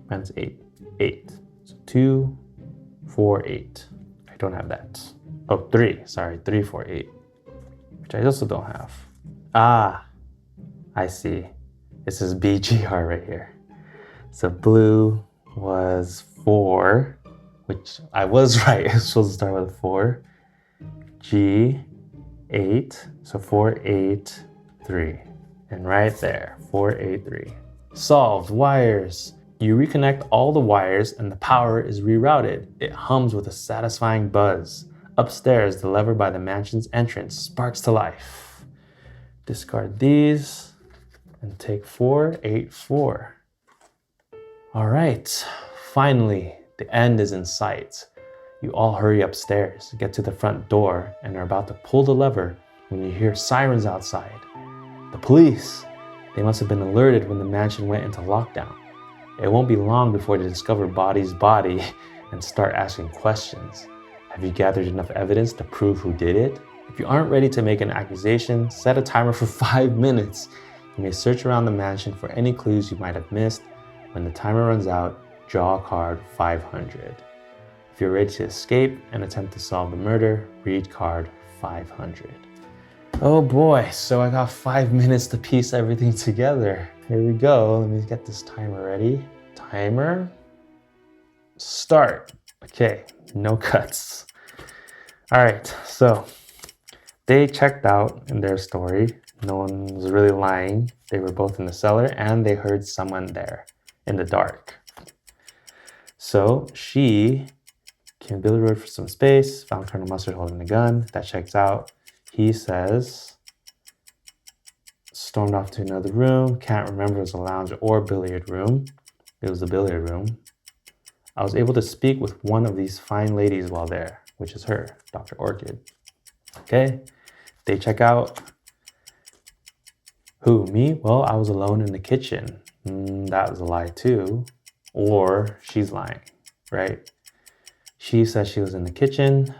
minus 8, 8. So 2, 4, 8. I don't have that. Oh, 3, sorry, 3, 4, 8, which I also don't have. Ah, I see. This is BGR right here. So blue was 4, which I was right. I was supposed to start with 4. G, 8. So 4, 8, 3. And right there, 4, 8, 3. Solved. Wires. You reconnect all the wires and the power is rerouted. It hums with a satisfying buzz. Upstairs, the lever by the mansion's entrance sparks to life. Discard these and take 4, 8, 4. All right, finally, the end is in sight. You all hurry upstairs, get to the front door, and are about to pull the lever when you hear sirens outside. The police! They must have been alerted when the mansion went into lockdown. It won't be long before they discover Body's body and start asking questions. Have you gathered enough evidence to prove who did it? If you aren't ready to make an accusation, set a timer for 5 minutes. You may search around the mansion for any clues you might have missed. When the timer runs out, draw card 500. If you're ready to escape and attempt to solve the murder, read card 500. Oh boy, so I got 5 minutes to piece everything together. Here we go, let me get this timer ready. Timer, start. Okay, no cuts. All right, so they checked out in their story. No one was really lying. They were both in the cellar and they heard someone there in the dark. So she came to Billy Road for some space, found Colonel Mustard holding the gun. That checks out. He says, stormed off to another room. Can't remember if it was a lounge or billiard room. It was a billiard room. I was able to speak with one of these fine ladies while there, which is her, Dr. Orchid. Okay, they check out. Who, me? Well, I was alone in the kitchen. That was a lie too. Or she's lying, right? She says she was in the kitchen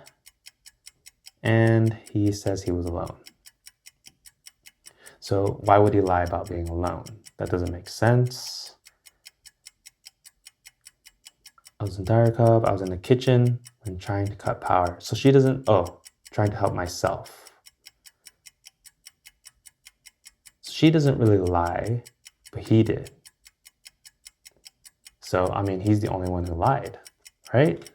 and he says he was alone. So why would he lie about being alone? That doesn't make sense. I was in Dire Cub, I was in the kitchen when trying to cut power. So she doesn't, trying to help myself. She doesn't really lie, but he did. So, I mean, he's the only one who lied, right?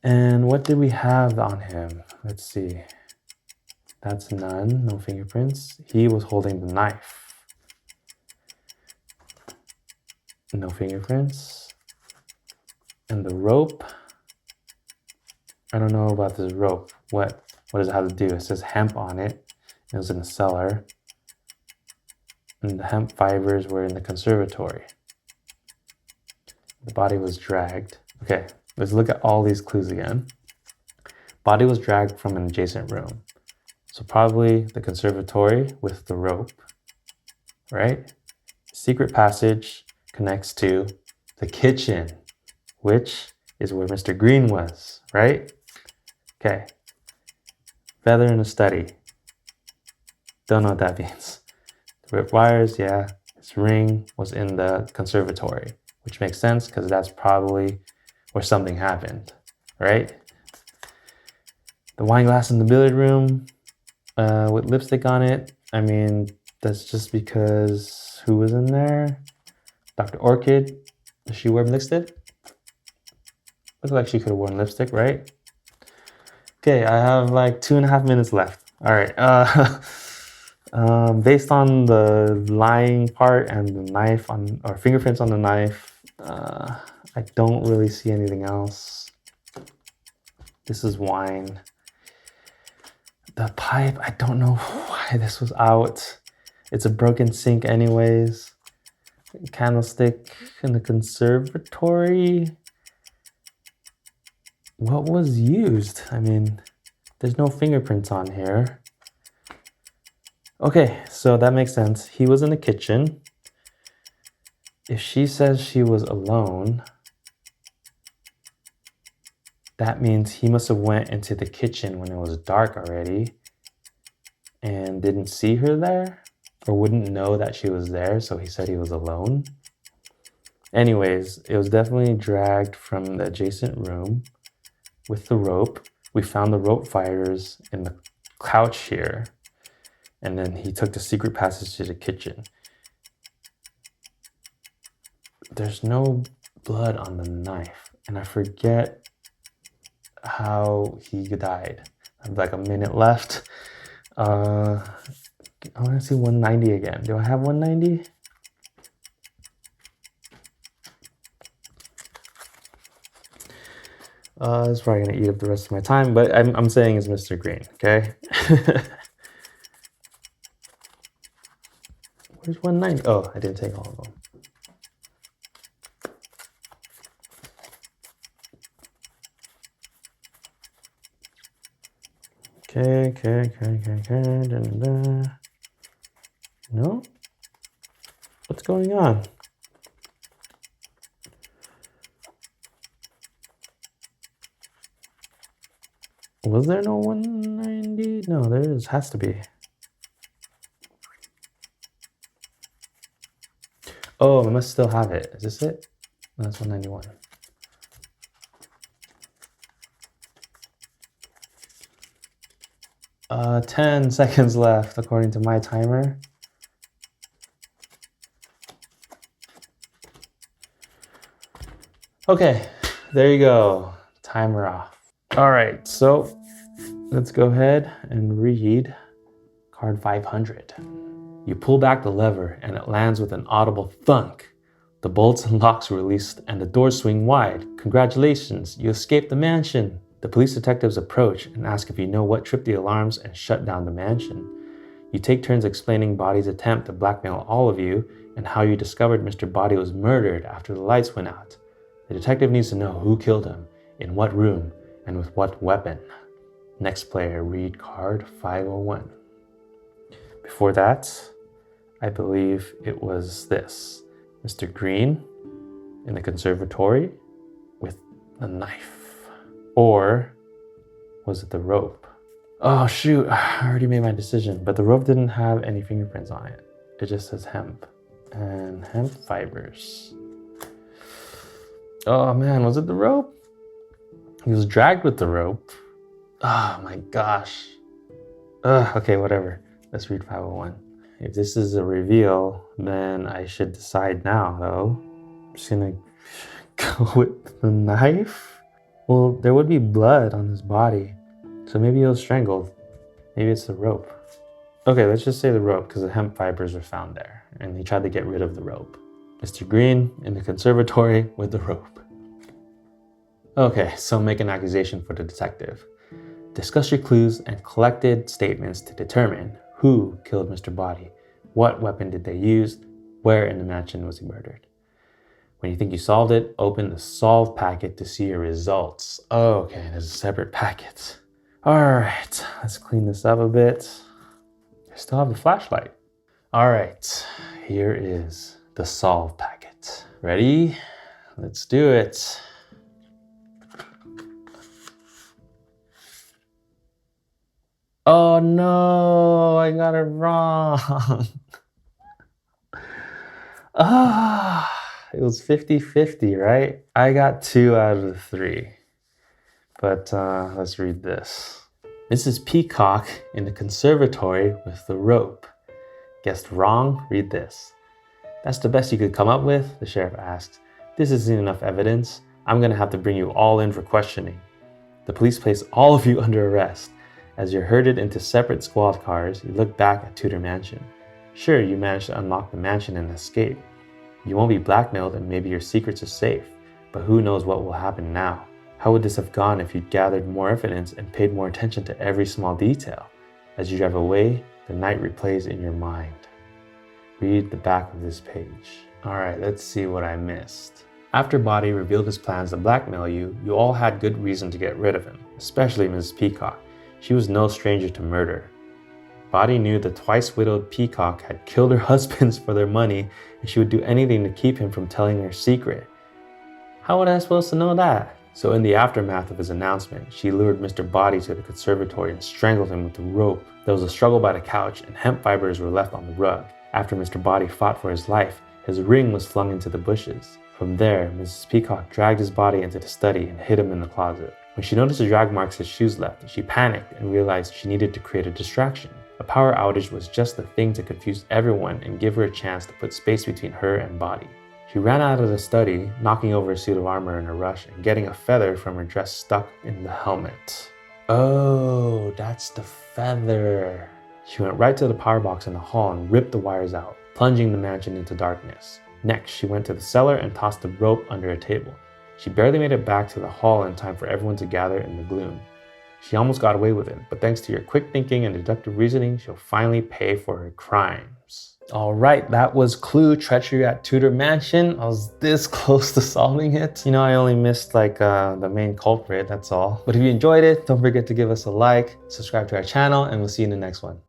And what did we have on him? Let's see. That's none, no fingerprints. He was holding the knife. No fingerprints. And the rope. I don't know about this rope. What does it have to do? It says hemp on it. It was in the cellar. And the hemp fibers were in the conservatory. The body was dragged. Okay, let's look at all these clues again. Body was dragged from an adjacent room. So probably the conservatory with the rope, right? Secret passage connects to the kitchen, which is where Mr. Green was, right? Okay. Feather in a study. Don't know what that means. The ripped wires, yeah. His ring was in the conservatory, which makes sense because that's probably where something happened, right? The wine glass in the billiard room with lipstick on it. I mean, that's just because who was in there? Dr. Orchid. Does she wear lipstick? Looks like she could have worn lipstick, right? Okay, I have like 2.5 minutes left. All right. Based on the lying part and the knife or fingerprints on the knife, I don't really see anything else. This is wine. The pipe, I don't know why this was out. It's a broken sink anyways. Candlestick in the conservatory. What was used? I mean, there's no fingerprints on here. Okay, so that makes sense. He was in the kitchen. If she says she was alone, that means he must have went into the kitchen when it was dark already and didn't see her there or wouldn't know that she was there, so he said he was alone. Anyways, it was definitely dragged from the adjacent room with the rope. We found the rope fibers in the couch here, and then he took the secret passage to the kitchen. There's no blood on the knife, and I forget how he died. I have like a minute left. I want to see 190 again. Do I have 190? It's probably gonna eat up the rest of my time, but I'm saying it's Mr. Green, okay? Where's 190? Oh, I didn't take all of them. Okay. No? What's going on? Was there no 190? No, there is. Has to be. Oh, I must still have it. Is this it? No, that's 191. Uh, 10 seconds left according to my timer. Okay, there you go. Timer off. All right, so let's go ahead and read card 500. You pull back the lever and it lands with an audible thunk. The bolts and locks released and the doors swing wide. Congratulations, you escaped the mansion. The police detectives approach and ask if you know what tripped the alarms and shut down the mansion. You take turns explaining Body's attempt to blackmail all of you and how you discovered Mr. Body was murdered after the lights went out. The detective needs to know who killed him, in what room, and with what weapon. Next player, read card 501. Before that, I believe it was this. Mr. Green in the conservatory with a knife. Or was it the rope? Oh shoot, I already made my decision, but the rope didn't have any fingerprints on it. It just says hemp and hemp fibers. Oh man, was it the rope? He was dragged with the rope. Oh my gosh. Okay, whatever. Let's read 501. If this is a reveal, then I should decide now though. I'm just gonna go with the knife. Well, there would be blood on his body, so maybe he was strangled. Maybe it's the rope. Okay, let's just say the rope because the hemp fibers were found there, and he tried to get rid of the rope. Mr. Green in the conservatory with the rope. Okay, so make an accusation for the detective. Discuss your clues and collected statements to determine who killed Mr. Body, what weapon did they use, where in the mansion was he murdered. When you think you solved it, open the solve packet to see your results. Okay, there's a separate packet. All right, let's clean this up a bit. I still have the flashlight. All right, here is the solve packet. Ready? Let's do it. Oh no, I got it wrong. It was 50-50, right? I got 2 out of the 3. But let's read this. Mrs. Peacock in the conservatory with the rope. Guessed wrong? Read this. That's the best you could come up with? The sheriff asked. This isn't enough evidence. I'm gonna have to bring you all in for questioning. The police place all of you under arrest. As you're herded into separate squad cars, you look back at Tudor Mansion. Sure, you managed to unlock the mansion and escape. You won't be blackmailed and maybe your secrets are safe. But who knows what will happen now? How would this have gone if you'd gathered more evidence and paid more attention to every small detail? As you drive away, the night replays in your mind. Read the back of this page. Alright, let's see what I missed. After Body revealed his plans to blackmail you, you all had good reason to get rid of him, especially Mrs. Peacock. She was no stranger to murder. Body knew the twice-widowed Peacock had killed her husbands for their money, and she would do anything to keep him from telling her secret. How was I supposed to know that? So in the aftermath of his announcement, she lured Mr. Body to the conservatory and strangled him with a rope. There was a struggle by the couch, and hemp fibers were left on the rug. After Mr. Body fought for his life, his ring was flung into the bushes. From there, Mrs. Peacock dragged his body into the study and hid him in the closet. When she noticed the drag marks his shoes left, she panicked and realized she needed to create a distraction. A power outage was just the thing to confuse everyone and give her a chance to put space between her and Body. She ran out of the study, knocking over a suit of armor in a rush and getting a feather from her dress stuck in the helmet. Oh, that's the feather. She went right to the power box in the hall and ripped the wires out, plunging the mansion into darkness. Next, she went to the cellar and tossed the rope under a table. She barely made it back to the hall in time for everyone to gather in the gloom. She almost got away with it, but thanks to your quick thinking and deductive reasoning, she'll finally pay for her crimes. Alright, that was Clue, Treachery at Tudor Mansion. I was this close to solving it. You know, I only missed the main culprit, that's all. But if you enjoyed it, don't forget to give us a like, subscribe to our channel, and we'll see you in the next one.